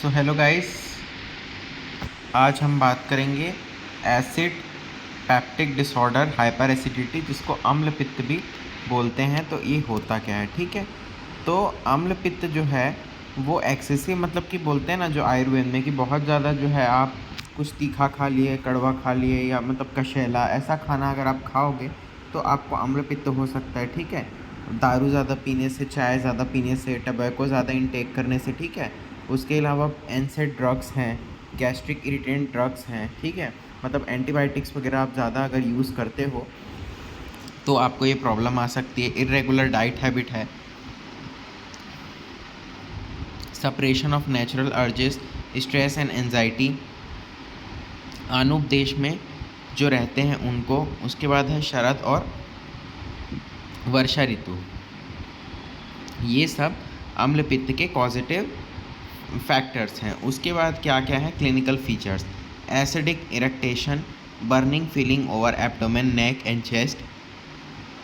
So hello guys, आज हम बात करेंगे acid peptic disorder hyper acidity, जिसको अम्ल पित्त भी बोलते हैं। तो ये होता क्या है, ठीक है। तो अम्ल पित्त जो है वो एक्सेसिव, मतलब कि बोलते हैं ना जो आयुर्वेद में, कि बहुत ज़्यादा जो है आप कुछ तीखा खा लिए, कड़वा खा लिए, या मतलब कशेला ऐसा खाना अगर आप खाओगे तो आपको अम्ल पित्त हो सकता है, ठीक है। दारू ज़्यादा पीने से, चाय ज़्यादा पीने से, टबैको ज़्यादा इंटेक करने से, ठीक है। उसके अलावा एनसेड ड्रग्स हैं, गैस्ट्रिक इरिटेंट ड्रग्स हैं, ठीक है। मतलब एंटीबायोटिक्स वगैरह आप ज़्यादा अगर यूज़ करते हो तो आपको ये प्रॉब्लम आ सकती है। इरेगुलर डाइट हैबिट है, suppression of natural urges, stress and anxiety, अनुपदेश में जो रहते हैं उनको। उसके बाद है शरद और वर्षा ऋतु। ये सब अम्ल पित्त के पॉजिटिव फैक्टर्स हैं। उसके बाद क्या क्या है clinical features: acidic eructation, burning feeling over abdomen, neck and chest,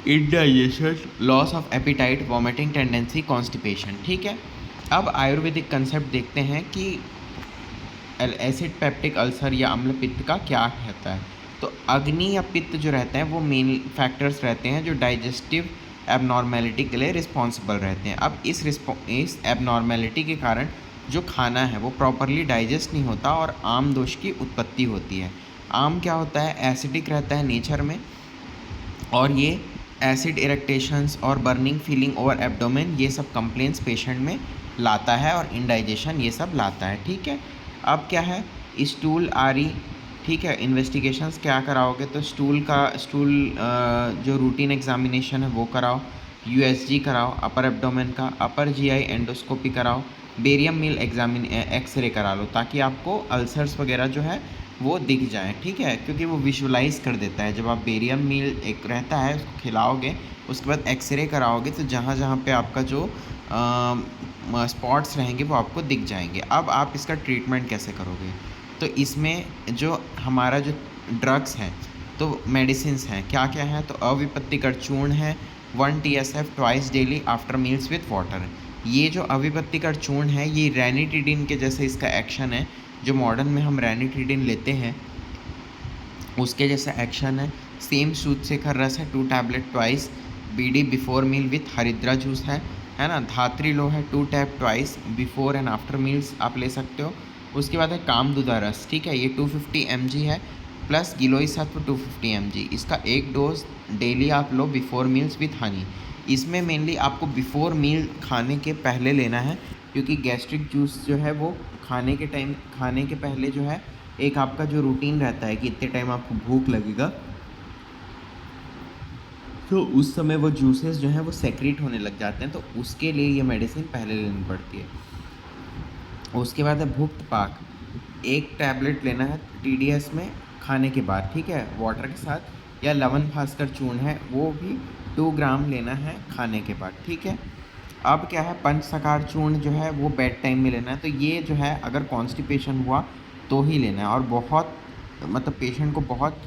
indigestion, loss of appetite, vomiting tendency, constipation, ठीक है। अब आयुर्वेदिक कंसेप्ट देखते हैं कि एसिड पेप्टिक अल्सर या अम्ल पित्त का क्या रहता है। तो अग्नि या पित्त जो रहते हैं वो मेन फैक्टर्स रहते हैं जो डाइजेस्टिव एबनॉर्मेलिटी के लिए रिस्पॉन्सिबल रहते हैं। अब इस एबनॉर्मेलिटी के कारण जो खाना है वो प्रॉपरली डाइजेस्ट नहीं होता और आम दोष की उत्पत्ति होती है। आम क्या होता है, एसिडिक रहता है नेचर में, और ये एसिड इरेक्टेशंस और बर्निंग फीलिंग ओवर एब्डोमेन ये सब कंप्लेंट्स पेशेंट में लाता है, और इंडाइजेशन ये सब लाता है, ठीक है। अब क्या है, स्टूल आरी, ठीक है। इन्वेस्टिगेशंस क्या कराओगे, तो स्टूल जो रूटीन एग्जामिनेशन है वो कराओ, यूएसजी कराओ अपर एब्डोमेन का, अपर जीआई एंडोस्कोपी कराओ, बेरियम मील एक्सरे करा लो, ताकि आपको अल्सर्स वगैरह जो है वो दिख जाए, ठीक है। क्योंकि वो विजुलाइज कर देता है। जब आप बेरियम मील एक रहता है उसको खिलाओगे, उसके बाद एक्सरे कराओगे, तो जहाँ जहाँ पे आपका जो स्पॉट्स रहेंगे वो आपको दिख जाएंगे। अब आप इसका ट्रीटमेंट कैसे करोगे, तो इसमें जो हमारा जो ड्रग्स हैं, तो मेडिसिन्स हैं क्या क्या हैं, तो अविपत्तिकर चूर्ण है 1 TSF twice daily after meals with water. ये जो अविपत्तिकर चूर्ण है ये रैनिटिडिन के जैसे इसका एक्शन है। जो मॉडर्न में हम रैनिटिडिन लेते हैं उसके जैसा एक्शन है। सेम सूदशेखर रस है 2 tablet twice, BD before meal with हरिद्रा जूस है ना। धात्री लो है 2 tab twice before and after meals आप ले सकते हो। उसके बाद है कामदुदा रस, ठीक है। ये 250 mg है, प्लस गिलोई सत्व 250 mg। इसका एक डोज डेली आप लो बिफोर मील्स विथ हनी। इसमें मेनली आपको बिफोर मील खाने के पहले लेना है, क्योंकि गैस्ट्रिक जूस जो है वो खाने के पहले जो है एक आपका जो रूटीन रहता है कि इतने टाइम आपको भूख लगेगा, तो उस समय वो जूसेस जो हैं वो सेक्रेट होने लग जाते हैं, तो उसके लिए ये मेडिसिन पहले लेनी पड़ती है। उसके बाद है भुक्त पाक, एक टैबलेट लेना है TDS में खाने के बाद, ठीक है, वाटर के साथ। या लवन भास्कर चूर्ण है वो भी 2 ग्राम लेना है खाने के बाद, ठीक है। अब क्या है, पंचसकार चूर्ण जो है वो बेड टाइम में लेना है। तो ये जो है अगर कॉन्स्टिपेशन हुआ तो ही लेना है, और बहुत मतलब पेशेंट को बहुत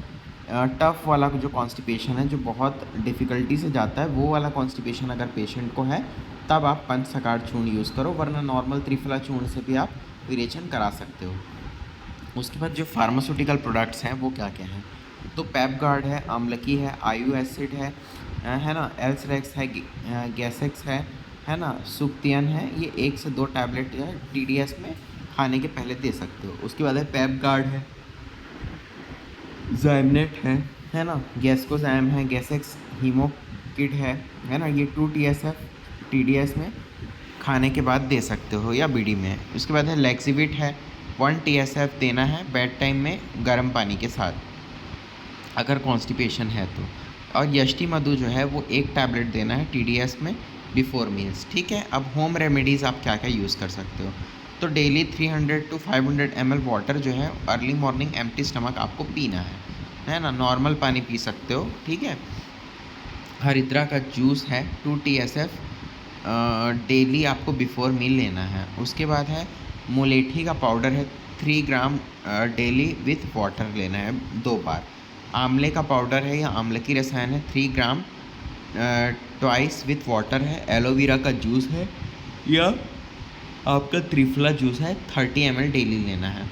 टफ़ वाला जो कॉन्स्टिपेशन है, जो बहुत डिफ़िकल्टी से जाता है, वो वाला कॉन्स्टिपेशन अगर पेशेंट को है तब आप पंचसकार चूर्ण यूज़ करो, वरना नॉर्मल त्रिफला चूर्ण से भी आप विरेचन करा सकते हो। उसके बाद जो फार्मास्यूटिकल प्रोडक्ट्स हैं वो क्या क्या हैं, तो पेपगार्ड है, आमलकी है, आयु एसिड है ना, एल्सरेक्स है, गैसेक्स है ना, सुक्तियन है। ये 1 से 2 टैबलेट जो है TDS में खाने के पहले दे सकते हो। उसके बाद है पेपगार्ड है, ज़ाइमनेट है ना, गैस्कोज़ैम है, गैसेक्स हीमोकिड है ना। ये 2 TSF TDS में खाने के बाद दे सकते हो या बीडी में। उसके बाद है लेक्सिविट है, 1 TSF देना है बेड टाइम में गर्म पानी के साथ अगर कॉन्स्टिपेशन है तो। और यष्टि मधु जो है वो 1 टैबलेट देना है TDS में बिफोर मील्स, ठीक है। अब होम रेमेडीज़ आप क्या क्या यूज़ कर सकते हो, तो डेली 300 to 500 ml वाटर जो है अर्ली मॉर्निंग एम्प्टी स्टमक आपको पीना है ना। नॉर्मल पानी पी सकते हो, ठीक है। हरिद्रा का जूस है 2 TSF डेली आपको बिफोर मील लेना है। उसके बाद है मुलेठी का पाउडर है 3 ग्राम डेली विथ वाटर लेना है 2 बार। आंवले का पाउडर है या आंवलकी रसायन है 3 ग्राम ट्वाइस विथ वाटर है। एलोवेरा का जूस है या आपका त्रिफला जूस है 30 ml डेली लेना है।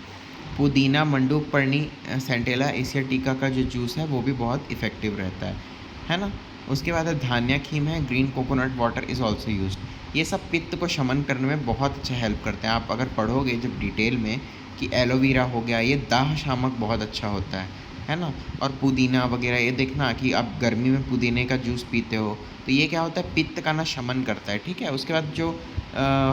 पुदीना, मंडूकपर्णी, सेंटेला एशियाटिका का जो जूस है वो भी बहुत इफ़ेक्टिव रहता है ना। उसके बाद है धान्या खीम है, green coconut water is also used. ये सब पित्त को शमन करने में बहुत अच्छा हेल्प करते हैं। आप अगर पढ़ोगे जब डिटेल में कि एलोवेरा हो गया, ये दाह शामक बहुत अच्छा होता है ना। और पुदीना वगैरह ये देखना कि आप गर्मी में पुदीने का जूस पीते हो तो ये क्या होता है, पित्त का ना शमन करता है, ठीक है। उसके बाद जो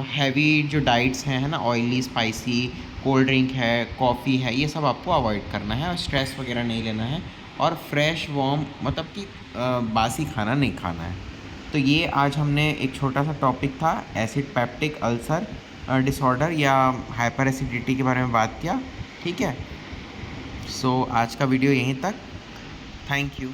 हैवी जो डाइट्स हैं, है ना, ऑयली, स्पाइसी, कोल्ड ड्रिंक है, कॉफ़ी है, ये सब आपको अवॉइड करना है और स्ट्रेस वगैरह नहीं लेना है। और फ्रेश वार्म मतलब कि बासी खाना नहीं खाना है। तो ये आज हमने एक छोटा सा टॉपिक था एसिड पेप्टिक अल्सर डिसऑर्डर या हाइपर एसिडिटी के बारे में बात किया, ठीक है। सो आज का वीडियो यहीं तक। Thank you.